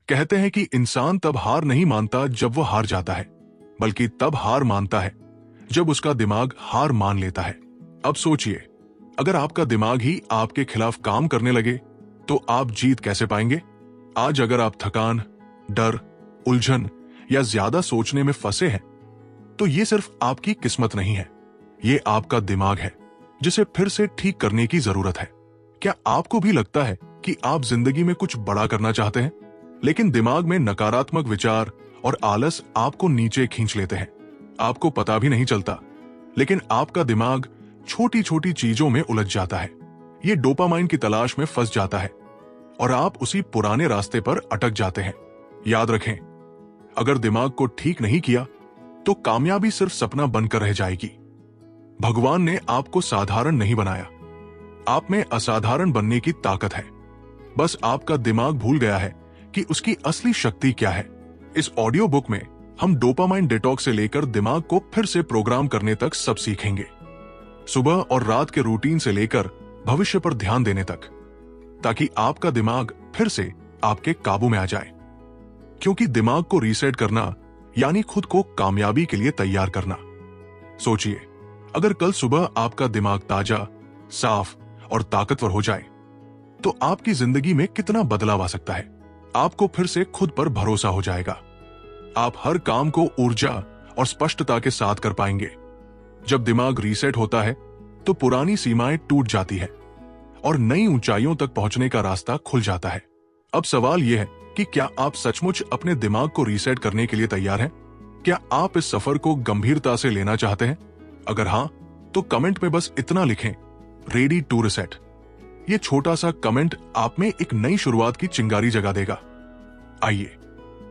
कहते हैं कि इंसान तब हार नहीं मानता जब वो हार जाता है, बल्कि तब हार मानता है जब उसका दिमाग हार मान लेता है। अब सोचिए, अगर आपका दिमाग ही आपके खिलाफ काम करने लगे तो आप जीत कैसे पाएंगे? आज अगर आप थकान, डर, उलझन या ज्यादा सोचने में फंसे हैं, तो ये सिर्फ आपकी किस्मत नहीं है, ये आपका दिमाग है जिसे फिर से ठीक करने की जरूरत है। क्या आपको भी लगता है कि आप जिंदगी में कुछ बड़ा करना चाहते हैं, लेकिन दिमाग में नकारात्मक विचार और आलस आपको नीचे खींच लेते हैं? आपको पता भी नहीं चलता, लेकिन आपका दिमाग छोटी छोटी चीजों में उलझ जाता है। ये डोपामाइन की तलाश में फंस जाता है और आप उसी पुराने रास्ते पर अटक जाते हैं। याद रखें, अगर दिमाग को ठीक नहीं किया तो कामयाबी सिर्फ सपना बनकर रह जाएगी। भगवान ने आपको साधारण नहीं बनाया, आप में असाधारण बनने की ताकत है। बस आपका दिमाग भूल गया है कि उसकी असली शक्ति क्या है। इस ऑडियो बुक में हम डोपामाइन डिटॉक्स से लेकर दिमाग को फिर से प्रोग्राम करने तक सब सीखेंगे। सुबह और रात के रूटीन से लेकर भविष्य पर ध्यान देने तक, ताकि आपका दिमाग फिर से आपके काबू में आ जाए। क्योंकि दिमाग को रीसेट करना यानी खुद को कामयाबी के लिए तैयार करना। सोचिए, अगर कल सुबह आपका दिमाग ताजा, साफ और ताकतवर हो जाए तो आपकी जिंदगी में कितना बदलाव आ सकता है। आपको फिर से खुद पर भरोसा हो जाएगा। आप हर काम को ऊर्जा और स्पष्टता के साथ कर पाएंगे। जब दिमाग रीसेट होता है तो पुरानी सीमाएं टूट जाती है और नई ऊंचाइयों तक पहुंचने का रास्ता खुल जाता है। अब सवाल यह है कि क्या आप सचमुच अपने दिमाग को रीसेट करने के लिए तैयार हैं? क्या आप इस सफर को गंभीरता से लेना चाहते हैं? अगर हां, तो कमेंट में बस इतना लिखें, रेडी टू रिसेट। ये छोटा सा कमेंट आप में एक नई शुरुआत की चिंगारी जगा देगा। आइए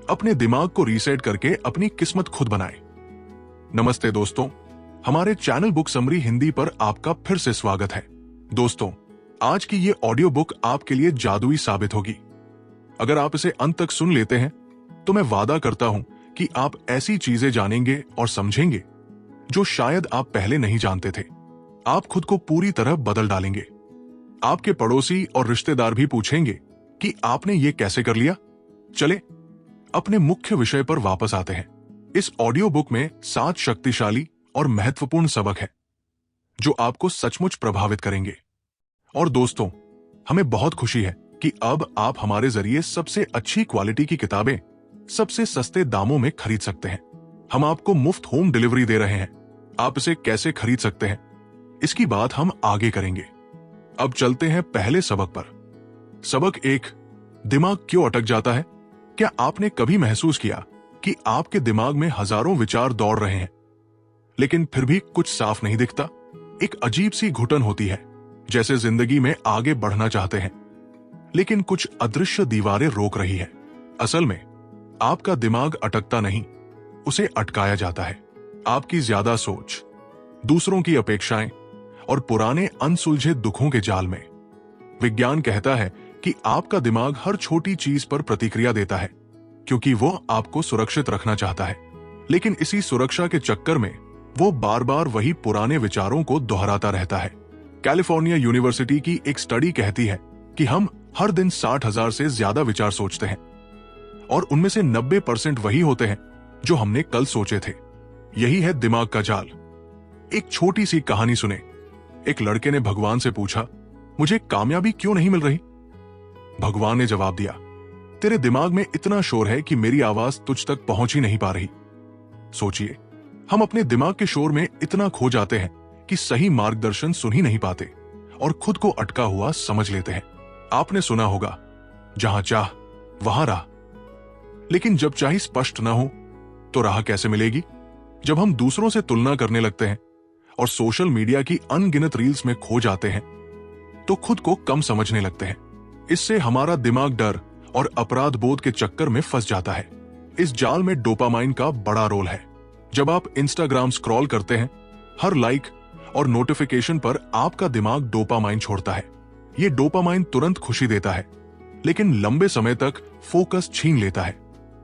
अपने दिमाग को रीसेट करके अपनी किस्मत खुद बनाएं। नमस्ते दोस्तों, हमारे चैनल बुक समरी हिंदी पर आपका फिर से स्वागत है। दोस्तों, आज की ये ऑडियो बुक आपके लिए जादुई साबित होगी। अगर आप इसे अंत तक सुन लेते हैं तो मैं वादा करता हूं कि आप ऐसी चीजें जानेंगे और समझेंगे जो शायद आप पहले नहीं जानते थे। आप खुद को पूरी तरह बदल डालेंगे। आपके पड़ोसी और रिश्तेदार भी पूछेंगे कि आपने ये कैसे कर लिया। चले अपने मुख्य विषय पर वापस आते हैं। इस ऑडियो बुक में 7 शक्तिशाली और महत्वपूर्ण सबक है जो आपको सचमुच प्रभावित करेंगे। और दोस्तों, हमें बहुत खुशी है कि अब आप हमारे जरिए सबसे अच्छी क्वालिटी की किताबें सबसे सस्ते दामों में खरीद सकते हैं। हम आपको मुफ्त होम डिलीवरी दे रहे हैं। आप इसे कैसे खरीद सकते हैं, इसकी बात हम आगे करेंगे। अब चलते हैं पहले सबक पर। सबक 1, दिमाग क्यों अटक जाता है? क्या आपने कभी महसूस किया कि आपके दिमाग में हजारों विचार दौड़ रहे हैं, लेकिन फिर भी कुछ साफ नहीं दिखता? एक अजीब सी घुटन होती है, जैसे जिंदगी में आगे बढ़ना चाहते हैं, लेकिन कुछ अदृश्य दीवारें रोक रही है। असल में आपका दिमाग अटकता नहीं, उसे अटकाया जाता है। आपकी ज्यादा सोच, दूसरों की अपेक्षाएं और पुराने अनसुलझे दुखों के जाल में। विज्ञान कहता है कि आपका दिमाग हर छोटी चीज पर प्रतिक्रिया देता है क्योंकि वो आपको सुरक्षित रखना चाहता है। लेकिन इसी सुरक्षा के चक्कर में वो बार बार वही पुराने विचारों को दोहराता रहता है। कैलिफोर्निया यूनिवर्सिटी की एक स्टडी कहती है कि हम हर दिन 60,000 से ज्यादा विचार सोचते हैं और उनमें से 90% वही होते हैं जो हमने कल सोचे थे। यही है दिमाग का जाल। एक छोटी सी कहानी सुने। एक लड़के ने भगवान से पूछा, मुझे कामयाबी क्यों नहीं मिल रही? भगवान ने जवाब दिया, तेरे दिमाग में इतना शोर है कि मेरी आवाज तुझ तक पहुंच ही नहीं पा रही। सोचिए, हम अपने दिमाग के शोर में इतना खो जाते हैं कि सही मार्गदर्शन सुन ही नहीं पाते और खुद को अटका हुआ समझ लेते हैं। आपने सुना होगा, जहां चाह वहां राह। लेकिन जब चाह स्पष्ट ना हो तो राह कैसे मिलेगी? जब हम दूसरों से तुलना करने लगते हैं और सोशल मीडिया की अनगिनत रील्स में खो जाते हैं तो खुद को कम समझने लगते हैं। इससे हमारा दिमाग डर और अपराध बोध के चक्कर में फंस जाता है। इस जाल में डोपामाइन का बड़ा रोल है। जब आप इंस्टाग्राम स्क्रॉल करते हैं, हर लाइक और नोटिफिकेशन पर आपका दिमाग डोपामाइन छोड़ता है। ये डोपामाइन तुरंत खुशी देता है, लेकिन लंबे समय तक फोकस छीन लेता है।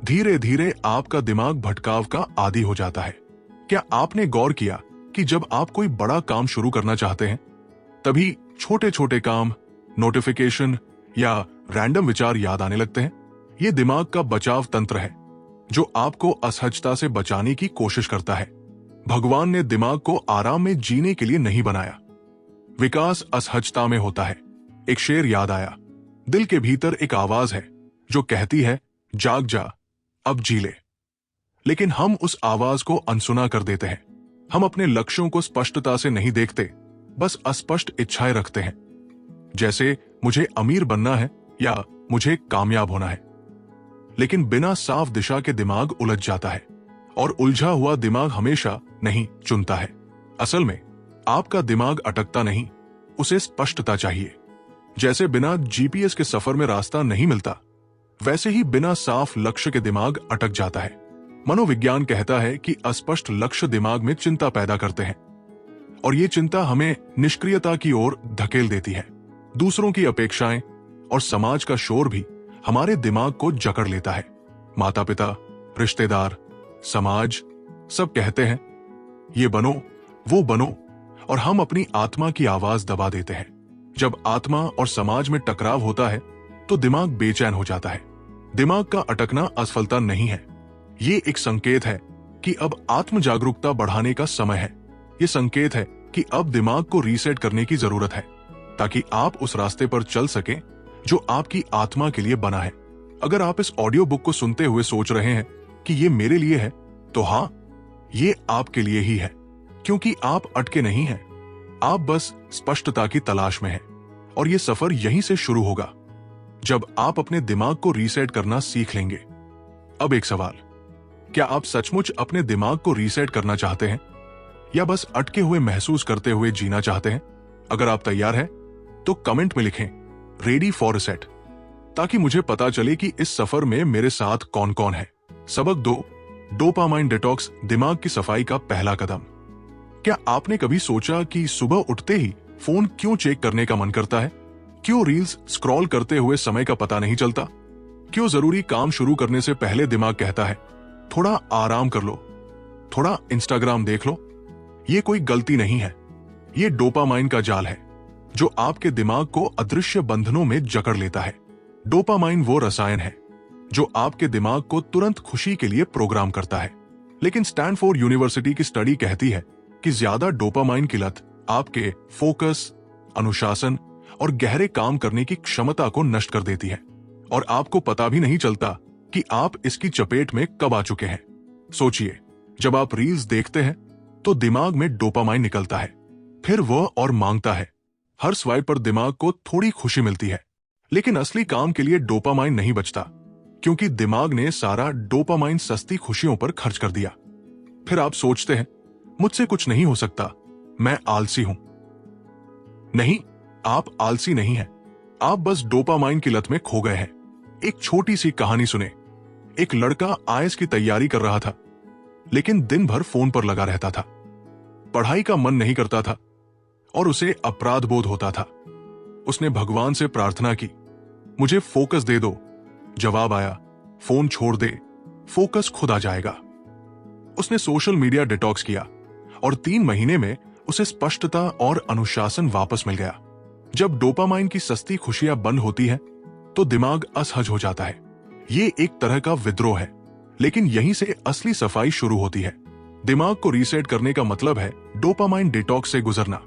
धीरे धीरे आपका दिमाग भटकाव का आदी हो जाता है। क्या आपने गौर किया कि जब आप कोई बड़ा काम शुरू करना चाहते हैं, तभी छोटे छोटे काम, नोटिफिकेशन या रैंडम विचार याद आने लगते हैं? ये दिमाग का बचाव तंत्र है जो आपको असहजता से बचाने की कोशिश करता है। भगवान ने दिमाग को आराम में जीने के लिए नहीं बनाया। विकास असहजता में होता है। एक शेर याद आया, दिल के भीतर एक आवाज है जो कहती है जाग जा, अब जी ले। लेकिन हम उस आवाज को अनसुना कर देते हैं। हम अपने लक्ष्यों को स्पष्टता से नहीं देखते, बस अस्पष्ट इच्छाएं रखते हैं, जैसे मुझे अमीर बनना है या मुझे कामयाब होना है। लेकिन बिना साफ दिशा के दिमाग उलझ जाता है और उलझा हुआ दिमाग हमेशा नहीं चुनता है। असल में आपका दिमाग अटकता नहीं, उसे स्पष्टता चाहिए। जैसे बिना जीपीएस के सफर में रास्ता नहीं मिलता, वैसे ही बिना साफ लक्ष्य के दिमाग अटक जाता है। मनोविज्ञान कहता है कि अस्पष्ट लक्ष्य दिमाग में चिंता पैदा करते हैं और ये चिंता हमें निष्क्रियता की ओर धकेल देती है। दूसरों की अपेक्षाएं और समाज का शोर भी हमारे दिमाग को जकड़ लेता है। माता पिता, रिश्तेदार, समाज सब कहते हैं ये बनो, वो बनो, और हम अपनी आत्मा की आवाज दबा देते हैं। जब आत्मा और समाज में टकराव होता है तो दिमाग बेचैन हो जाता है। दिमाग का अटकना असफलता नहीं है, ये एक संकेत है कि अब आत्म जागरूकता बढ़ाने का समय है। ये संकेत है कि अब दिमाग को रीसेट करने की जरूरत है ताकि आप उस रास्ते पर चल सकें जो आपकी आत्मा के लिए बना है। अगर आप इस ऑडियो बुक को सुनते हुए सोच रहे हैं कि ये मेरे लिए है, तो हाँ, ये आपके लिए ही है, क्योंकि आप अटके नहीं हैं। आप बस स्पष्टता की तलाश में हैं और ये सफर यहीं से शुरू होगा जब आप अपने दिमाग को रीसेट करना सीख लेंगे। अब एक सवाल, क्या आप सचमुच अपने दिमाग को रीसेट करना चाहते हैं या बस अटके हुए महसूस करते हुए जीना चाहते हैं? अगर आप तैयार हैं तो कमेंट में लिखें रेडी फॉर रिसेट, ताकि मुझे पता चले कि इस सफर में मेरे साथ कौन कौन है। सबक 2, डोपामाइन डिटॉक्स, दिमाग की सफाई का पहला कदम। क्या आपने कभी सोचा कि सुबह उठते ही फोन क्यों चेक करने का मन करता है? क्यों रील्स स्क्रॉल करते हुए समय का पता नहीं चलता? क्यों जरूरी काम शुरू करने से पहले दिमाग कहता है थोड़ा आराम कर लो, थोड़ा इंस्टाग्राम देख लो? ये कोई गलती नहीं है, ये डोपामाइन का जाल है जो आपके दिमाग को अदृश्य बंधनों में जकड़ लेता है। डोपामाइन वो रसायन है जो आपके दिमाग को तुरंत खुशी के लिए प्रोग्राम करता है। लेकिन स्टैनफोर्ड यूनिवर्सिटी की स्टडी कहती है कि ज्यादा डोपामाइन की लत आपके फोकस, अनुशासन और गहरे काम करने की क्षमता को नष्ट कर देती है और आपको पता भी नहीं चलता कि आप इसकी चपेट में कब आ चुके हैं। सोचिए, जब आप रील्स देखते हैं तो दिमाग में डोपामाइन निकलता है, फिर वह और मांगता है। हर स्वाइप पर दिमाग को थोड़ी खुशी मिलती है, लेकिन असली काम के लिए डोपामाइन नहीं बचता, क्योंकि दिमाग ने सारा डोपामाइन सस्ती खुशियों पर खर्च कर दिया। फिर आप सोचते हैं मुझसे कुछ नहीं हो सकता, मैं आलसी हूं। नहीं, आप आलसी नहीं हैं, आप बस डोपामाइन की लत में खो गए हैं। एक छोटी सी कहानी सुने। एक लड़का आईएएस की तैयारी कर रहा था, लेकिन दिन भर फोन पर लगा रहता था। पढ़ाई का मन नहीं करता था और उसे अपराध बोध होता था। उसने भगवान से प्रार्थना की, मुझे फोकस दे दो। जवाब आया, फोन छोड़ दे, फोकस खुद आ जाएगा। उसने सोशल मीडिया डिटॉक्स किया और 3 महीने में उसे स्पष्टता और अनुशासन वापस मिल गया। जब डोपामाइन की सस्ती खुशियां बंद होती हैं, तो दिमाग असहज हो जाता है। ये एक तरह का विद्रोह है, लेकिन यहीं से असली सफाई शुरू होती है। दिमाग को रीसेट करने का मतलब है डोपामाइन डिटॉक्स से गुजरना,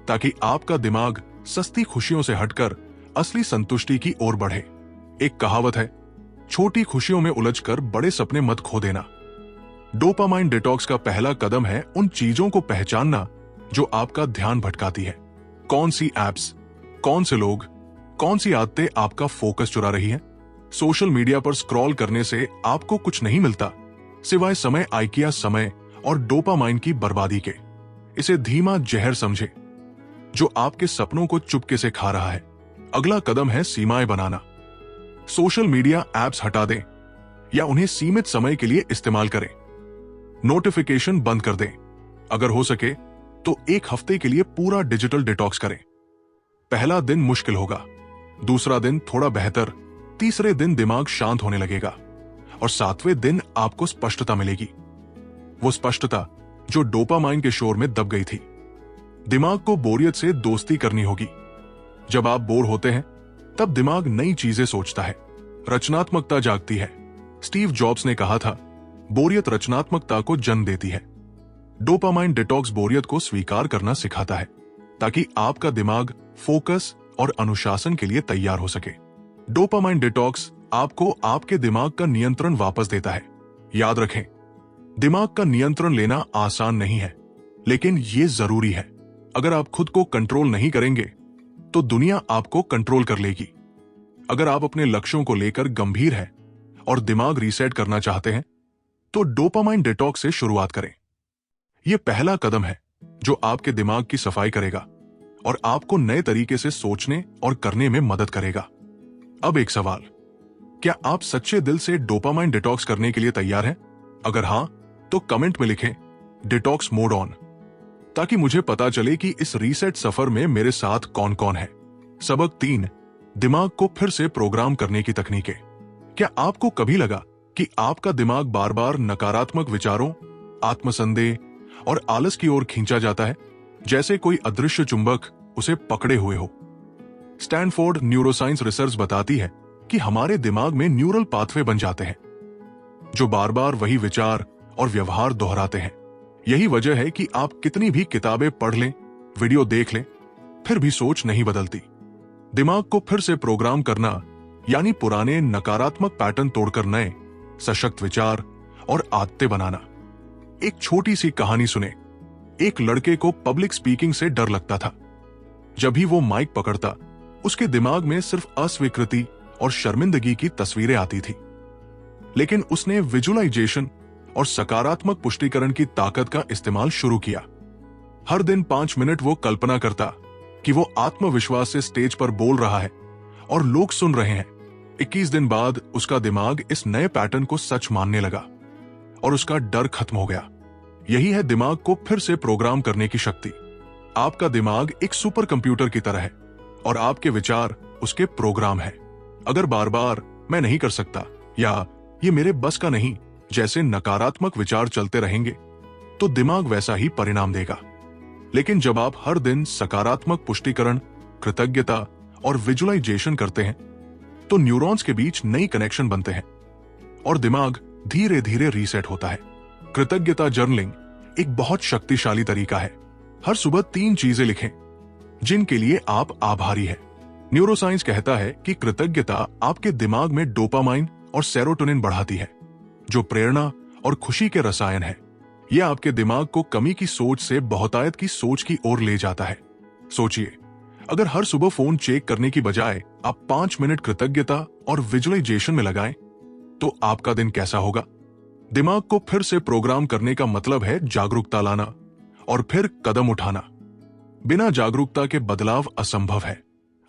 ताकि आपका दिमाग सस्ती खुशियों से हटकर असली संतुष्टि की ओर बढ़े। एक कहावत है, छोटी खुशियों में उलझकर बड़े सपने मत खो देना। डोपामाइन डिटॉक्स का पहला कदम है उन चीजों को पहचानना जो आपका ध्यान भटकाती है। कौन सी एप्स, कौन से लोग, कौन सी आदतें आपका फोकस चुरा रही हैं? सोशल मीडिया पर स्क्रॉल करने से आपको कुछ नहीं मिलता सिवाय समय, आइकिया समय और डोपामाइन की बर्बादी के। इसे धीमा जहर समझे जो आपके सपनों को चुपके से खा रहा है। अगला कदम है सीमाएं बनाना। सोशल मीडिया एप्स हटा दें या उन्हें सीमित समय के लिए इस्तेमाल करें। नोटिफिकेशन बंद कर दें। अगर हो सके तो 1 हफ्ते के लिए पूरा डिजिटल डिटॉक्स करें। पहला दिन मुश्किल होगा, दूसरा दिन थोड़ा बेहतर, तीसरे दिन दिमाग शांत होने लगेगा और 7वें दिन आपको स्पष्टता मिलेगी। वो स्पष्टता जो डोपामाइन के शोर में दब गई थी। दिमाग को बोरियत से दोस्ती करनी होगी। जब आप बोर होते हैं तब दिमाग नई चीजें सोचता है। रचनात्मकता जागती है। स्टीव जॉब्स ने कहा था, बोरियत रचनात्मकता को जन्म देती है। डोपामाइन डिटॉक्स बोरियत को स्वीकार करना सिखाता है ताकि आपका दिमाग फोकस और अनुशासन के लिए तैयार हो सके। डोपामाइन डिटॉक्स आपको आपके दिमाग का नियंत्रण वापस देता है। याद रखें, दिमाग का नियंत्रण लेना आसान नहीं है, लेकिन यह जरूरी है। अगर आप खुद को कंट्रोल नहीं करेंगे तो दुनिया आपको कंट्रोल कर लेगी। अगर आप अपने लक्ष्यों को लेकर गंभीर हैं और दिमाग रीसेट करना चाहते हैं तो डोपामाइन डिटॉक्स से शुरुआत करें। यह पहला कदम है जो आपके दिमाग की सफाई करेगा और आपको नए तरीके से सोचने और करने में मदद करेगा। अब एक सवाल, क्या आप सच्चे दिल से डोपामाइन डिटॉक्स करने के लिए तैयार हैं? अगर हां, तो कमेंट में लिखें डिटॉक्स मोड ऑन, ताकि मुझे पता चले कि इस रीसेट सफर में मेरे साथ कौन कौन है। सबक 3, दिमाग को फिर से प्रोग्राम करने की तकनीकें। क्या आपको कभी लगा कि आपका दिमाग बार बार नकारात्मक विचारों, आत्मसंदेह और आलस की ओर खींचा जाता है, जैसे कोई अदृश्य चुंबक उसे पकड़े हुए हो? स्टैनफोर्ड न्यूरोसाइंस रिसर्च बताती है कि हमारे दिमाग में न्यूरल पाथवे बन जाते हैं जो बार बार वही विचार और व्यवहार दोहराते हैं। यही वजह है कि आप कितनी भी किताबें पढ़ लें, वीडियो देख लें, फिर भी सोच नहीं बदलती। दिमाग को फिर से प्रोग्राम करना यानी पुराने नकारात्मक पैटर्न तोड़कर नए सशक्त विचार और आदतें बनाना। एक छोटी सी कहानी सुने। एक लड़के को पब्लिक स्पीकिंग से डर लगता था। जब भी वो माइक पकड़ता, उसके दिमाग में सिर्फ अस्वीकृति और शर्मिंदगी की तस्वीरें आती थी। लेकिन उसने विजुअलाइजेशन और सकारात्मक पुष्टिकरण की ताकत का इस्तेमाल शुरू किया। हर दिन 5 मिनट वो कल्पना करता कि वो आत्मविश्वास से स्टेज पर बोल रहा है और लोग सुन रहे हैं। 21 दिन बाद उसका दिमाग इस नए पैटर्न को सच मानने लगा और उसका डर खत्म हो गया। यही है दिमाग को फिर से प्रोग्राम करने की शक्ति। आपका दिमाग एक सुपर कंप्यूटर की तरह है और आपके विचार उसके प्रोग्राम है। अगर बार बार मैं नहीं कर सकता या ये मेरे बस का नहीं जैसे नकारात्मक विचार चलते रहेंगे तो दिमाग वैसा ही परिणाम देगा। लेकिन जब आप हर दिन सकारात्मक पुष्टिकरण, कृतज्ञता और विजुअलाइजेशन करते हैं तो न्यूरॉन्स के बीच नई कनेक्शन बनते हैं और दिमाग धीरे धीरे रीसेट होता है। कृतज्ञता जर्नलिंग एक बहुत शक्तिशाली तरीका है। हर सुबह 3 चीजें लिखें जिनके लिए आप आभारी हैं। न्यूरोसाइंस कहता है कि कृतज्ञता आपके दिमाग में डोपामाइन और सेरोटोनिन बढ़ाती है, जो प्रेरणा और खुशी के रसायन है। यह आपके दिमाग को कमी की सोच से बहुतायत की सोच की ओर ले जाता है। सोचिए, अगर हर सुबह फोन चेक करने की बजाय आप 5 मिनट कृतज्ञता और विजुअलाइजेशन में लगाएं, तो आपका दिन कैसा होगा? दिमाग को फिर से प्रोग्राम करने का मतलब है जागरूकता लाना और फिर कदम उठाना। बिना जागरूकता के बदलाव असंभव है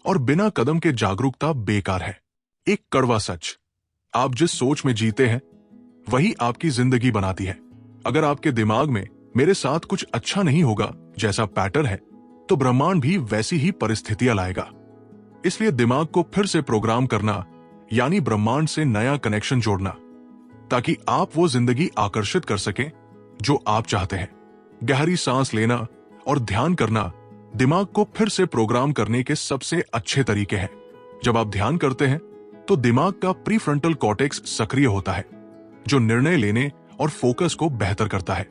और बिना कदम के जागरूकता बेकार है। एक कड़वा सच, आप जिस सोच में जीते हैं वही आपकी जिंदगी बनाती है। अगर आपके दिमाग में मेरे साथ कुछ अच्छा नहीं होगा जैसा पैटर्न है, तो ब्रह्मांड भी वैसी ही परिस्थितियां लाएगा। इसलिए दिमाग को फिर से प्रोग्राम करना यानी ब्रह्मांड से नया कनेक्शन जोड़ना, ताकि आप वो जिंदगी आकर्षित कर सकें जो आप चाहते हैं। गहरी सांस लेना और ध्यान करना दिमाग को फिर से प्रोग्राम करने के सबसे अच्छे तरीके हैं। जब आप ध्यान करते हैं तो दिमाग का प्रीफ्रंटल कॉर्टेक्स सक्रिय होता है, जो निर्णय लेने और फोकस को बेहतर करता है।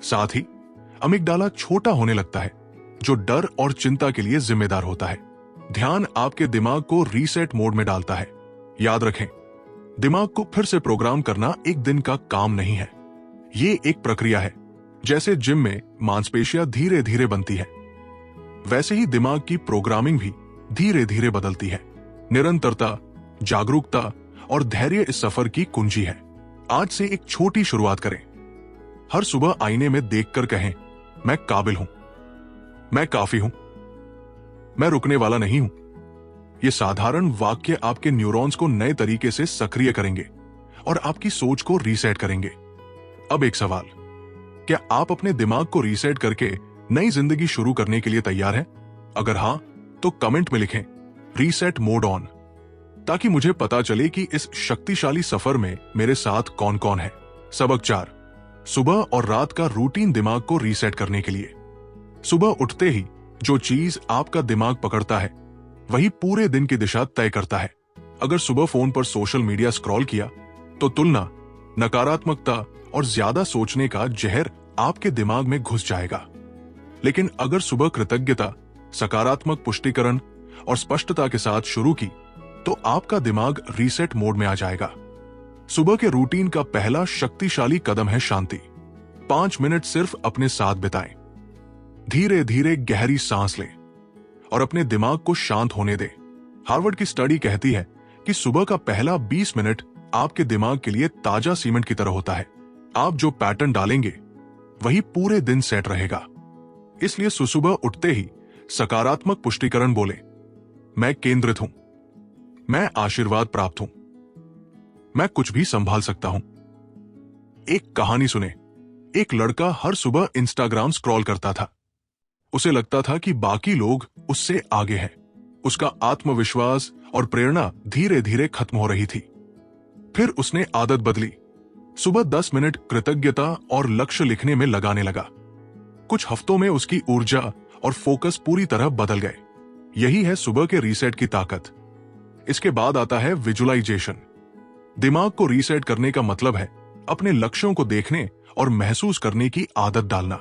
साथ ही अमिगडाला छोटा होने लगता है, जो डर और चिंता के लिए जिम्मेदार होता है। ध्यान आपके दिमाग को रीसेट मोड में डालता है। याद रखें, दिमाग को फिर से प्रोग्राम करना एक दिन का काम नहीं है। ये एक प्रक्रिया है। जैसे जिम में मांसपेशियां धीरे धीरे बनती है, वैसे ही दिमाग की प्रोग्रामिंग भी धीरे धीरे बदलती है। निरंतरता, जागरूकता और धैर्य इस सफर की कुंजी है। आज से एक छोटी शुरुआत करें। हर सुबह आईने में देखकर कहें, मैं काबिल हूं, मैं काफी हूं, मैं रुकने वाला नहीं हूं। ये साधारण वाक्य आपके न्यूरॉन्स को नए तरीके से सक्रिय करेंगे और आपकी सोच को रीसेट करेंगे। अब एक सवाल, क्या आप अपने दिमाग को रीसेट करके नई जिंदगी शुरू करने के लिए तैयार हैं? अगर हां, तो कमेंट में लिखें रीसेट मोड ऑन, ताकि मुझे पता चले कि इस शक्तिशाली सफर में मेरे साथ कौन कौन है। सबक 4, सुबह और रात का रूटीन दिमाग को रीसेट करने के लिए। सुबह उठते ही जो चीज आपका दिमाग पकड़ता है वही पूरे दिन की दिशा तय करता है। अगर सुबह फोन पर सोशल मीडिया स्क्रॉल किया तो तुलना, नकारात्मकता और ज्यादा सोचने का जहर आपके दिमाग में घुस जाएगा। लेकिन अगर सुबह कृतज्ञता, सकारात्मक पुष्टिकरण और स्पष्टता के साथ शुरू की तो आपका दिमाग रीसेट मोड में आ जाएगा। सुबह के रूटीन का पहला शक्तिशाली कदम है शांति। 5 मिनट सिर्फ अपने साथ बिताएं। धीरे धीरे गहरी सांस लें और अपने दिमाग को शांत होने दें। हार्वर्ड की स्टडी कहती है कि सुबह का पहला 20 मिनट आपके दिमाग के लिए ताजा सीमेंट की तरह होता है। आप जो पैटर्न डालेंगे वही पूरे दिन सेट रहेगा। इसलिए सुबह उठते ही सकारात्मक पुष्टिकरण बोले, मैं केंद्रित हूं, मैं आशीर्वाद प्राप्त हूं, मैं कुछ भी संभाल सकता हूं। एक कहानी सुने। एक लड़का हर सुबह इंस्टाग्राम स्क्रॉल करता था। उसे लगता था कि बाकी लोग उससे आगे हैं। उसका आत्मविश्वास और प्रेरणा धीरे धीरे खत्म हो रही थी। फिर उसने आदत बदली। सुबह 10 मिनट कृतज्ञता और लक्ष्य लिखने में लगाने लगा। कुछ हफ्तों में उसकी ऊर्जा और फोकस पूरी तरह बदल गए। यही है सुबह के रीसेट की ताकत। इसके बाद आता है विजुअलाइजेशन। दिमाग को रीसेट करने का मतलब है अपने लक्ष्यों को देखने और महसूस करने की आदत डालना।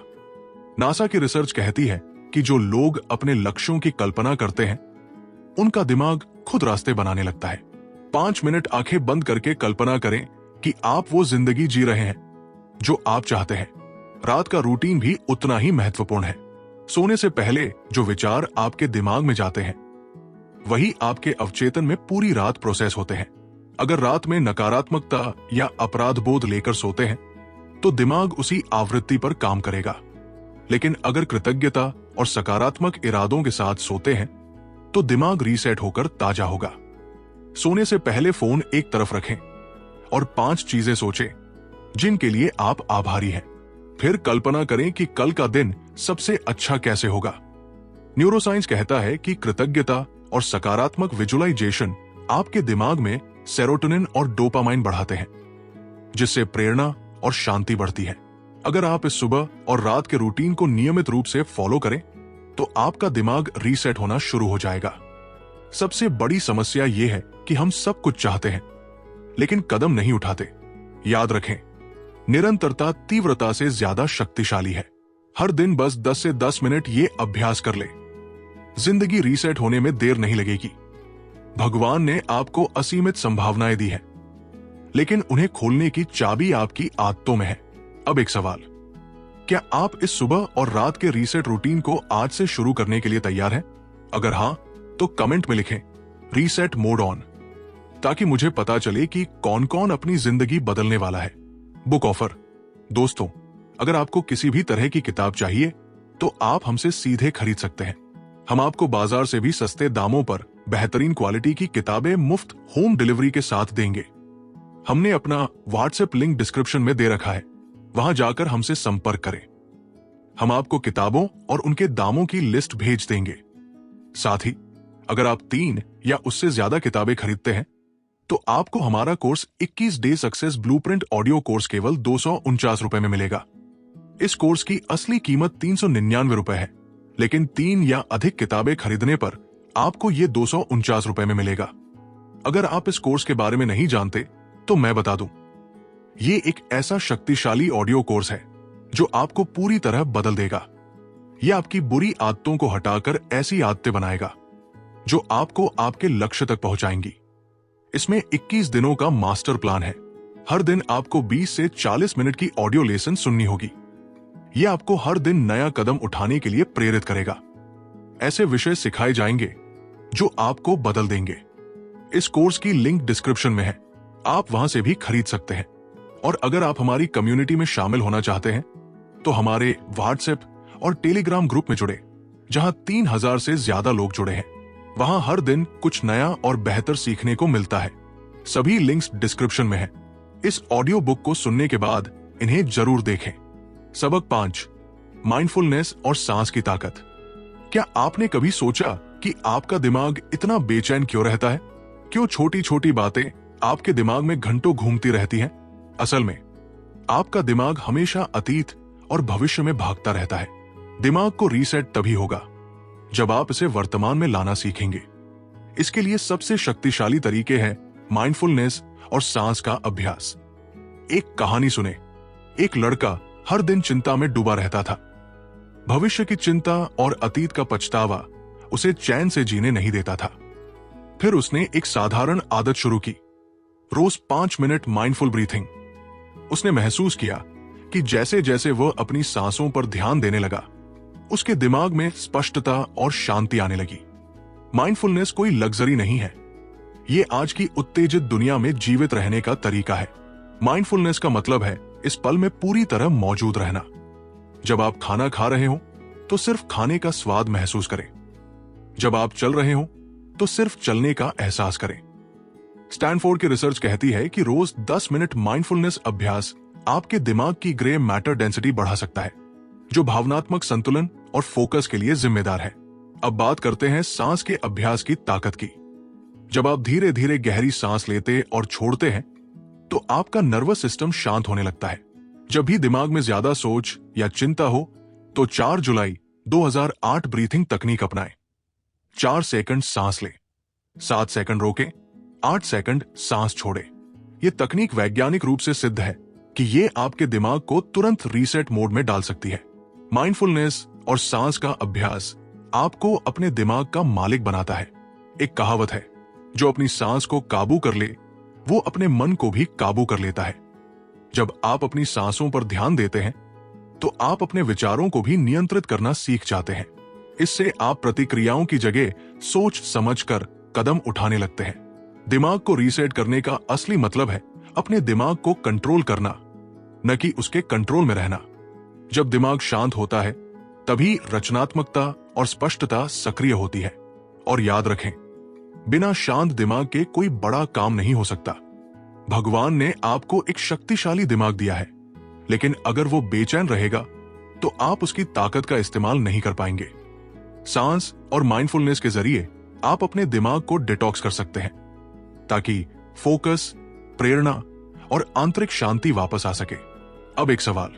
नासा की रिसर्च कहती है कि जो लोग अपने लक्ष्यों की कल्पना करते हैं उनका दिमाग खुद रास्ते बनाने लगता है। 5 मिनट आंखें बंद करके कल्पना करें कि आप वो जिंदगी जी रहे हैं जो आप चाहते हैं। रात का रूटीन भी उतना ही महत्वपूर्ण है। सोने से पहले जो विचार आपके दिमाग में जाते हैं वही आपके अवचेतन में पूरी रात प्रोसेस होते हैं। अगर रात में नकारात्मकता या अपराध बोध लेकर सोते हैं तो दिमाग उसी आवृत्ति पर काम करेगा। लेकिन अगर कृतज्ञता और सकारात्मक इरादों के साथ सोते हैं तो दिमाग रीसेट होकर ताजा होगा। सोने से पहले फोन एक तरफ रखें और 5 चीजें सोचें जिनके लिए आप आभारी हैं। फिर कल्पना करें कि कल का दिन सबसे अच्छा कैसे होगा। न्यूरोसाइंस कहता है कि कृतज्ञता और सकारात्मक विजुअलाइजेशन आपके दिमाग में सेरोटोनिन और डोपामाइन बढ़ाते हैं, जिससे प्रेरणा और शांति बढ़ती है। अगर आप इस सुबह और रात के रूटीन को नियमित रूप से फॉलो करें तो आपका दिमाग रीसेट होना शुरू हो जाएगा। सबसे बड़ी समस्या यह है कि हम सब कुछ चाहते हैं लेकिन कदम नहीं उठाते। याद रखें, निरंतरता तीव्रता से ज्यादा शक्तिशाली है। हर दिन बस 10 से 10 मिनट ये अभ्यास कर ले। जिंदगी रीसेट होने में देर नहीं लगेगी। भगवान ने आपको असीमित संभावनाएं दी है, लेकिन उन्हें खोलने की चाबी आपकी आदतों में है। अब एक सवाल, क्या आप इस सुबह और रात के रीसेट रूटीन को आज से शुरू करने के लिए तैयार हैं? अगर हां, तो कमेंट में लिखें रीसेट मोड ऑन, ताकि मुझे पता चले कि कौन कौन अपनी जिंदगी बदलने वाला है। Book offer. दोस्तों, अगर आपको किसी भी तरह की किताब चाहिए तो आप हमसे सीधे खरीद सकते हैं। हम आपको बाजार से भी सस्ते दामों पर बेहतरीन क्वालिटी की किताबें मुफ्त होम डिलीवरी के साथ देंगे। हमने अपना व्हाट्सएप लिंक डिस्क्रिप्शन में दे रखा है, वहां जाकर हमसे संपर्क करें। हम आपको किताबों और उनके दामों की लिस्ट भेज देंगे। साथ ही अगर आप 3 या उससे ज्यादा किताबें खरीदते हैं तो आपको हमारा course 21 day success blueprint audio course केवल 249 रुपए में मिलेगा। इस कोर्स की असली कीमत 399 रुपए है, लेकिन 3 या अधिक किताबें खरीदने पर आपको ये 249 रुपए में मिलेगा। अगर आप इस कोर्स के बारे में नहीं जानते तो मैं बता दूं, ये एक ऐसा शक्तिशाली ऑडियो कोर्स है जो आपको पूरी तरह बदल देगा। यह आपकी बुरी आदतों को हटाकर ऐसी आदतें बनाएगा जो आपको आपके लक्ष्य तक पहुंचाएंगी। इसमें 21 दिनों का मास्टर प्लान है। हर दिन आपको 20 से 40 मिनट की ऑडियो लेसन सुननी होगी। यह आपको हर दिन नया कदम उठाने के लिए प्रेरित करेगा। ऐसे विषय सिखाए जाएंगे जो आपको बदल देंगे। इस कोर्स की लिंक डिस्क्रिप्शन में है, आप वहां से भी खरीद सकते हैं। और अगर आप हमारी कम्युनिटी में शामिल होना चाहते हैं तो हमारे व्हाट्सएप और टेलीग्राम ग्रुप में जुड़े, जहां 3000 से ज्यादा लोग जुड़े हैं। वहां हर दिन कुछ नया और बेहतर सीखने को मिलता है। सभी लिंक्स डिस्क्रिप्शन में है। इस ऑडियो बुक को सुनने के बाद इन्हें जरूर देखें। सबक 5, माइंडफुलनेस और सांस की ताकत। क्या आपने कभी सोचा कि आपका दिमाग इतना बेचैन क्यों रहता है? क्यों छोटी छोटी बातें आपके दिमाग में घंटों घूमती रहती हैं? असल में आपका दिमाग हमेशा अतीत और भविष्य में भागता रहता है। दिमाग को रीसेट तभी होगा जब आप इसे वर्तमान में लाना सीखेंगे। इसके लिए सबसे शक्तिशाली तरीके हैं माइंडफुलनेस और सांस का अभ्यास। एक कहानी सुने। एक लड़का हर दिन चिंता में डूबा रहता था। भविष्य की चिंता और अतीत का पछतावा उसे चैन से जीने नहीं देता था। फिर उसने एक साधारण आदत शुरू की, रोज 5 मिनट माइंडफुल ब्रीथिंग। उसने महसूस किया कि जैसे जैसे वह अपनी सांसों पर ध्यान देने लगा, उसके दिमाग में स्पष्टता और शांति आने लगी। माइंडफुलनेस कोई लग्जरी नहीं है, ये आज की उत्तेजित दुनिया में जीवित रहने का तरीका है। माइंडफुलनेस का मतलब है इस पल में पूरी तरह मौजूद रहना। जब आप खाना खा रहे हो तो सिर्फ खाने का स्वाद महसूस करें। जब आप चल रहे हो तो सिर्फ चलने का एहसास करें। स्टैनफोर्ड की रिसर्च कहती है कि रोज 10 मिनट माइंडफुलनेस अभ्यास आपके दिमाग की ग्रे मैटर डेंसिटी बढ़ा सकता है, जो भावनात्मक संतुलन और फोकस के लिए जिम्मेदार है। अब बात करते हैं सांस के अभ्यास की ताकत की। जब आप धीरे धीरे गहरी सांस लेते और छोड़ते हैं तो आपका नर्वस सिस्टम शांत होने लगता है। जब भी दिमाग में ज्यादा सोच या चिंता हो तो 4 जुलाई 2008 ब्रीथिंग तकनीक अपनाएं। 4 सेकंड सांस लें, 7 सेकंड रोकें, 8 सेकंड सांस छोड़ें। यह तकनीक वैज्ञानिक रूप से सिद्ध है कि यह आपके दिमाग को तुरंत रीसेट मोड में डाल सकती है। माइंडफुलनेस और सांस का अभ्यास आपको अपने दिमाग का मालिक बनाता है। एक कहावत है, जो अपनी सांस को काबू कर ले वो अपने मन को भी काबू कर लेता है। जब आप अपनी सांसों पर ध्यान देते हैं तो आप अपने विचारों को भी नियंत्रित करना सीख जाते हैं। इससे आप प्रतिक्रियाओं की जगह सोच समझकर कदम उठाने लगते हैं। दिमाग को रीसेट करने का असली मतलब है अपने दिमाग को कंट्रोल करना, न कि उसके कंट्रोल में रहना। जब दिमाग शांत होता है तभी रचनात्मकता और स्पष्टता सक्रिय होती है। और याद रखें, बिना शांत दिमाग के कोई बड़ा काम नहीं हो सकता। भगवान ने आपको एक शक्तिशाली दिमाग दिया है, लेकिन अगर वो बेचैन रहेगा तो आप उसकी ताकत का इस्तेमाल नहीं कर पाएंगे। सांस और माइंडफुलनेस के जरिए आप अपने दिमाग को डिटॉक्स कर सकते हैं ताकि फोकस, प्रेरणा और आंतरिक शांति वापस आ सके। अब एक सवाल,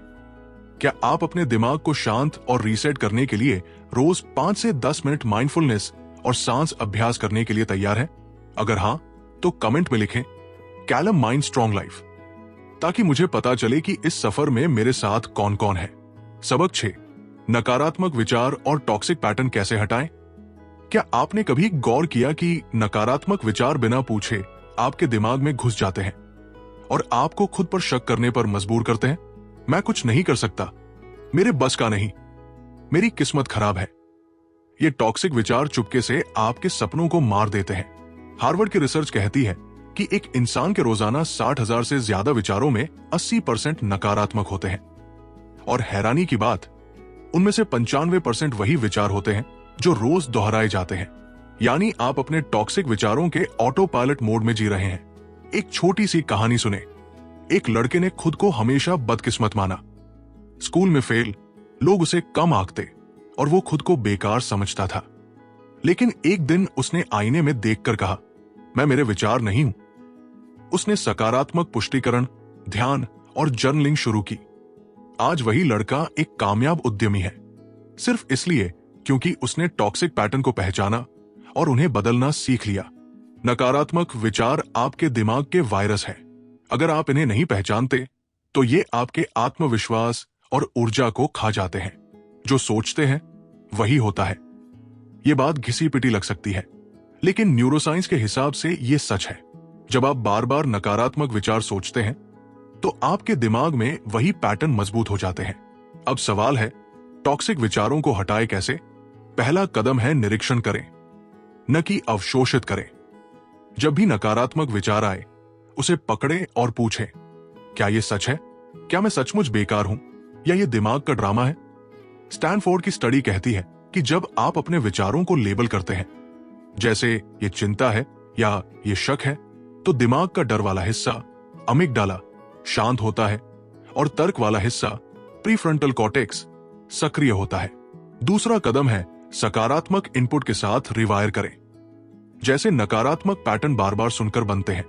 क्या आप अपने दिमाग को शांत और रीसेट करने के लिए रोज 5 से 10 मिनट माइंडफुलनेस और सांस अभ्यास करने के लिए तैयार हैं? अगर हां, तो कमेंट में लिखें कैलम माइंड स्ट्रॉन्ग लाइफ, ताकि मुझे पता चले कि इस सफर में मेरे साथ कौन कौन है। सबक 6, नकारात्मक विचार और टॉक्सिक पैटर्न कैसे हटाएं? क्या आपने कभी गौर किया कि नकारात्मक विचार बिना पूछे आपके दिमाग में घुस जाते हैं और आपको खुद पर शक करने पर मजबूर करते हैं? मैं कुछ नहीं कर सकता, मेरे बस का नहीं, मेरी किस्मत खराब है। ये टॉक्सिक विचार चुपके से आपके सपनों को मार देते हैं। हार्वर्ड की रिसर्च कहती है कि एक इंसान के रोजाना 60,000 से ज्यादा विचारों में 80% नकारात्मक होते हैं। और हैरानी की बात, उनमें से 95% वही विचार होते हैं जो रोज दोहराए जाते हैं। यानी आप अपने टॉक्सिक विचारों के ऑटो पायलट मोड में जी रहे हैं। एक छोटी सी कहानी सुने। एक लड़के ने खुद को हमेशा बदकिस्मत माना। स्कूल में फेल, लोग उसे कम आंकते और वो खुद को बेकार समझता था। लेकिन एक दिन उसने आईने में देखकर कहा, मैं मेरे विचार नहीं हूं। उसने सकारात्मक पुष्टिकरण, ध्यान और जर्नलिंग शुरू की। आज वही लड़का एक कामयाब उद्यमी है, सिर्फ इसलिए क्योंकि उसने टॉक्सिक पैटर्न को पहचाना और उन्हें बदलना सीख लिया। नकारात्मक विचार आपके दिमाग के वायरस है। अगर आप इन्हें नहीं पहचानते तो ये आपके आत्मविश्वास और ऊर्जा को खा जाते हैं। जो सोचते हैं वही होता है। ये बात घिसी पिटी लग सकती है, लेकिन न्यूरोसाइंस के हिसाब से ये सच है। जब आप बार बार नकारात्मक विचार सोचते हैं तो आपके दिमाग में वही पैटर्न मजबूत हो जाते हैं। अब सवाल है, टॉक्सिक विचारों को हटाए कैसे? पहला कदम है निरीक्षण करें, न कि अवशोषित करें। जब भी नकारात्मक विचार आए उसे पकड़े और पूछें, क्या यह सच है? क्या मैं सचमुच बेकार हूं या ये दिमाग का ड्रामा है? स्टैनफोर्ड की स्टडी कहती है कि जब आप अपने विचारों को लेबल करते हैं, जैसे ये चिंता है या ये शक है, तो दिमाग का डर वाला हिस्सा अमिगडाला शांत होता है और तर्क वाला हिस्सा प्रीफ्रंटल कॉर्टेक्स सक्रिय होता है। दूसरा कदम है सकारात्मक इनपुट के साथ रिवायर करें। जैसे नकारात्मक पैटर्न बार बार सुनकर बनते हैं,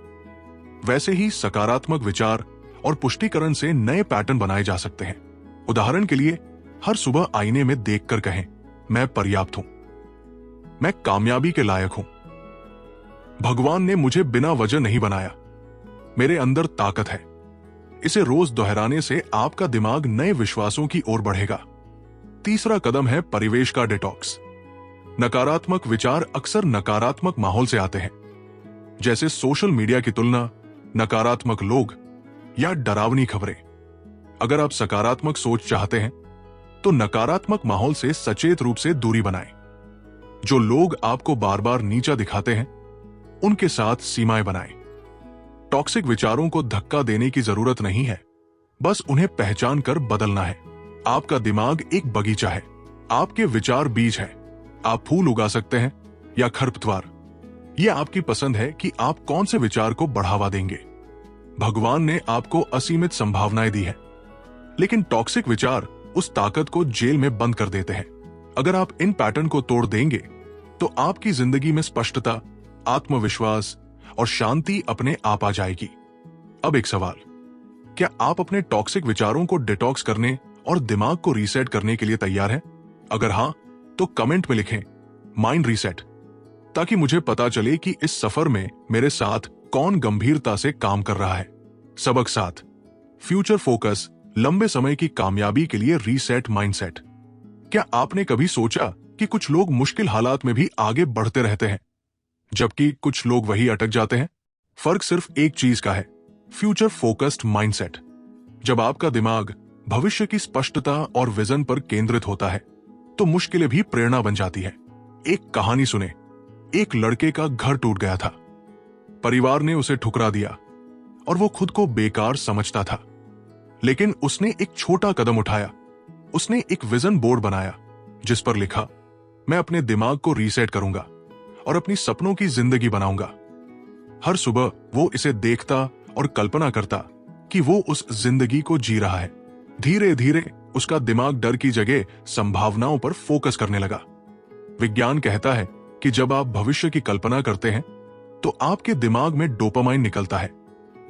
वैसे ही सकारात्मक विचार और पुष्टिकरण से नए पैटर्न बनाए जा सकते हैं। उदाहरण के लिए, हर सुबह आईने में देखकर कहें, मैं पर्याप्त हूं, मैं कामयाबी के लायक हूं, भगवान ने मुझे बिना वजह नहीं बनाया। मेरे अंदर ताकत है। इसे रोज दोहराने से आपका दिमाग नए विश्वासों की ओर बढ़ेगा। तीसरा कदम है परिवेश का डिटॉक्स। नकारात्मक विचार अक्सर नकारात्मक माहौल से आते हैं, जैसे सोशल मीडिया की तुलना, नकारात्मक लोग या डरावनी खबरें। अगर आप सकारात्मक सोच चाहते हैं तो नकारात्मक माहौल से सचेत रूप से दूरी बनाएं। जो लोग आपको बार बार नीचा दिखाते हैं उनके साथ सीमाएं बनाएं। टॉक्सिक विचारों को धक्का देने की जरूरत नहीं है, बस उन्हें पहचान कर बदलना है। आपका दिमाग एक बगीचा है, आपके विचार बीज है। आप फूल उगा सकते हैं या खरपतवार। यह आपकी पसंद है कि आप कौन से विचार को बढ़ावा देंगे। भगवान ने आपको असीमित संभावनाएं दी है, लेकिन टॉक्सिक विचार उस ताकत को जेल में बंद कर देते हैं। अगर आप इन पैटर्न को तोड़ देंगे तो आपकी जिंदगी में स्पष्टता, आत्मविश्वास और शांति अपने आप आ जाएगी। अब एक सवाल, क्या आप अपने टॉक्सिक विचारों को डिटॉक्स करने और दिमाग को रीसेट करने के लिए तैयार हैं? अगर हां, तो कमेंट में लिखें माइंड रीसेट, ताकि मुझे पता चले कि इस सफर में मेरे साथ कौन गंभीरता से काम कर रहा है। सबक 7, फ्यूचर फोकस, लंबे समय की कामयाबी के लिए रीसेट माइंडसेट। क्या आपने कभी सोचा कि कुछ लोग मुश्किल हालात में भी आगे बढ़ते रहते हैं, जबकि कुछ लोग वही अटक जाते हैं? फर्क सिर्फ एक चीज का है, फ्यूचर फोकस्ड माइंडसेट। जब आपका दिमाग भविष्य की स्पष्टता और विजन पर केंद्रित होता है तो मुश्किलें भी प्रेरणा बन जाती है। एक कहानी सुने। एक लड़के का घर टूट गया था। परिवार ने उसे ठुकरा दिया और वो खुद को बेकार समझता था। लेकिन उसने एक छोटा कदम उठाया। उसने एक विजन बोर्ड बनाया जिस पर लिखा, मैं अपने दिमाग को रीसेट करूंगा और अपनी सपनों की जिंदगी बनाऊंगा। हर सुबह वो इसे देखता और कल्पना करता कि वो उस जिंदगी को जी रहा है। धीरे धीरे उसका दिमाग डर की जगह संभावनाओं पर फोकस करने लगा। विज्ञान कहता है कि जब आप भविष्य की कल्पना करते हैं तो आपके दिमाग में डोपामाइन निकलता है,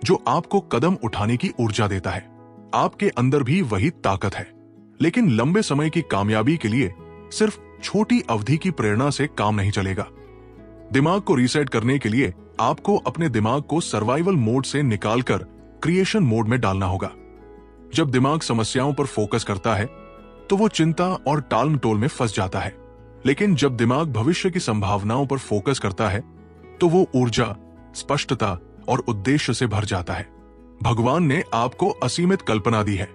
जो आपको कदम उठाने की ऊर्जा देता है। आपके अंदर भी वही ताकत है, लेकिन लंबे समय की कामयाबी के लिए सिर्फ छोटी अवधि की प्रेरणा से काम नहीं चलेगा। दिमाग को रीसेट करने के लिए आपको अपने दिमाग को सर्वाइवल मोड से निकालकर क्रिएशन मोड में डालना होगा। जब दिमाग समस्याओं पर फोकस करता है तो वो चिंता और टालमटोल में फंस जाता है, लेकिन जब दिमाग भविष्य की संभावनाओं पर फोकस करता है तो वो ऊर्जा, स्पष्टता और उद्देश्य से भर जाता है। भगवान ने आपको असीमित कल्पना दी है।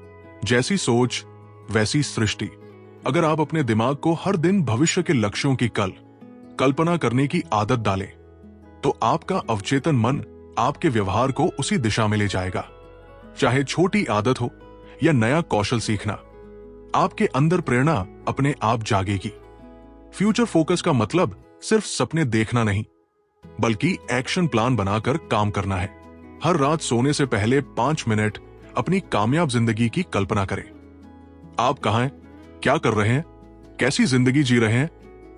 जैसी सोच वैसी सृष्टि। अगर आप अपने दिमाग को हर दिन भविष्य के लक्ष्यों की कल्पना करने की आदत डालें तो आपका अवचेतन मन आपके व्यवहार को उसी दिशा में ले जाएगा। चाहे छोटी आदत हो या नया कौशल सीखना, आपके अंदर प्रेरणा अपने आप जागेगी। फ्यूचर फोकस का मतलब सिर्फ सपने देखना नहीं, बल्कि एक्शन प्लान बनाकर काम करना है। हर रात सोने से पहले 5 मिनट अपनी कामयाब जिंदगी की कल्पना करें। आप कहां हैं, क्या कर रहे हैं, कैसी जिंदगी जी रहे हैं।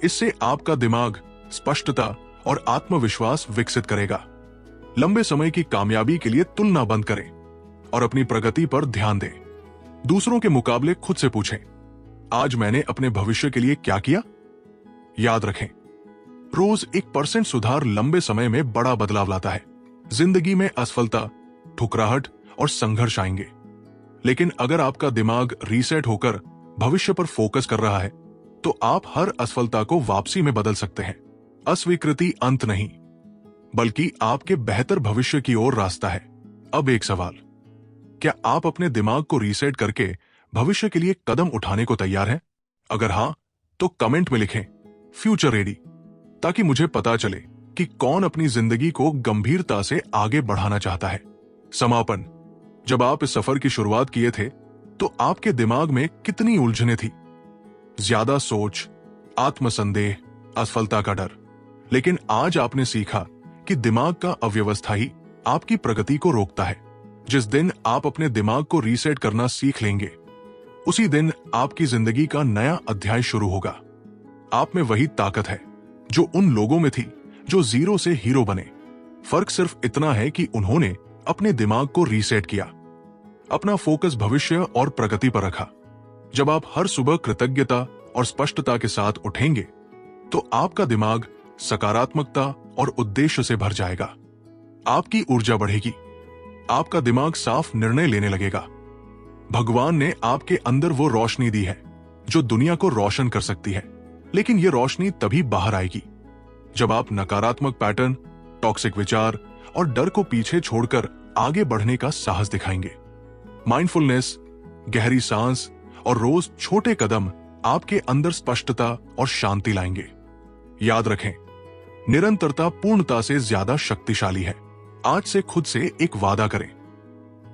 इससे आपका दिमाग स्पष्टता और आत्मविश्वास विकसित करेगा। लंबे समय की कामयाबी के लिए तुलना बंद करें और अपनी प्रगति पर ध्यान दें। दूसरों के मुकाबले खुद से पूछें, आज मैंने अपने भविष्य के लिए क्या किया। याद रखें, रोज 1% सुधार लंबे समय में बड़ा बदलाव लाता है। जिंदगी में असफलता, ठुकराहट और संघर्ष आएंगे, लेकिन अगर आपका दिमाग रीसेट होकर भविष्य पर फोकस कर रहा है तो आप हर असफलता को वापसी में बदल सकते हैं। अस्वीकृति अंत नहीं, बल्कि आपके बेहतर भविष्य की ओर रास्ता है। अब एक सवाल, क्या आप अपने दिमाग को रीसेट करके भविष्य के लिए कदम उठाने को तैयार हैं? अगर हां, तो कमेंट में लिखें फ्यूचर रेडी, ताकि मुझे पता चले कि कौन अपनी जिंदगी को गंभीरता से आगे बढ़ाना चाहता है। समापन, जब आप इस सफर की शुरुआत किए थे तो आपके दिमाग में कितनी उलझनें थी? ज्यादा सोच, आत्मसंदेह, असफलता का डर। लेकिन आज आपने सीखा कि दिमाग का अव्यवस्था ही आपकी प्रगति को रोकता है। जिस दिन आप अपने दिमाग को रीसेट करना सीख लेंगे, उसी दिन आपकी जिंदगी का नया अध्याय शुरू होगा। आप में वही ताकत है जो उन लोगों में थी जो 0 से हीरो बने। फर्क सिर्फ इतना है कि उन्होंने अपने दिमाग को रीसेट किया, अपना फोकस भविष्य और प्रगति पर रखा। जब आप हर सुबह कृतज्ञता और स्पष्टता के साथ उठेंगे तो आपका दिमाग सकारात्मकता और उद्देश्य से भर जाएगा। आपकी ऊर्जा बढ़ेगी, आपका दिमाग साफ निर्णय लेने लगेगा। भगवान ने आपके अंदर वो रोशनी दी है जो दुनिया को रोशन कर सकती है, लेकिन ये रोशनी तभी बाहर आएगी जब आप नकारात्मक पैटर्न, टॉक्सिक विचार और डर को पीछे छोड़कर आगे बढ़ने का साहस दिखाएंगे। माइंडफुलनेस, गहरी सांस और रोज छोटे कदम आपके अंदर स्पष्टता और शांति लाएंगे। याद रखें, निरंतरता पूर्णता से ज्यादा शक्तिशाली है। आज से खुद से एक वादा करें,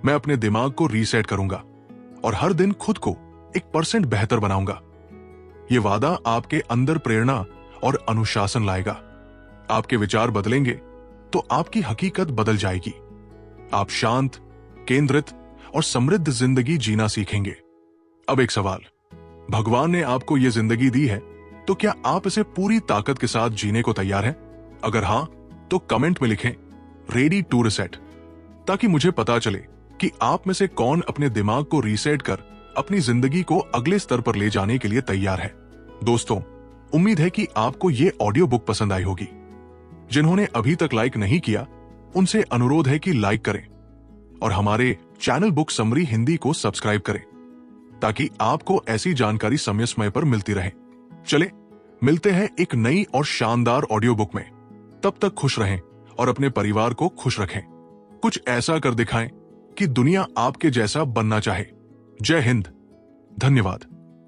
मैं अपने दिमाग को रीसेट करूंगा और हर दिन खुद को 1% बेहतर बनाऊंगा। यह वादा आपके अंदर प्रेरणा और अनुशासन लाएगा। आपके विचार बदलेंगे तो आपकी हकीकत बदल जाएगी। आप शांत, केंद्रित और समृद्ध जिंदगी जीना सीखेंगे। अब एक सवाल, भगवान ने आपको यह जिंदगी दी है, तो क्या आप इसे पूरी ताकत के साथ जीने को तैयार हैं? अगर हां, तो कमेंट में लिखें रेडी टू रिसेट, ताकि मुझे पता चले कि आप में से कौन अपने दिमाग को रीसेट कर अपनी जिंदगी को अगले स्तर पर ले जाने के लिए तैयार है। दोस्तों, उम्मीद है कि आपको ये ऑडियो बुक पसंद आई होगी। जिन्होंने अभी तक लाइक नहीं किया, उनसे अनुरोध है कि लाइक करें और हमारे चैनल बुक समरी हिंदी को सब्सक्राइब करें, ताकि आपको ऐसी जानकारी समय समय पर मिलती रहे। चले मिलते हैं एक नई और शानदार ऑडियो बुक में। तब तक खुश रहें और अपने परिवार को खुश रखें। कुछ ऐसा कर दिखाएं कि दुनिया आपके जैसा बनना चाहे। जय हिंद, धन्यवाद।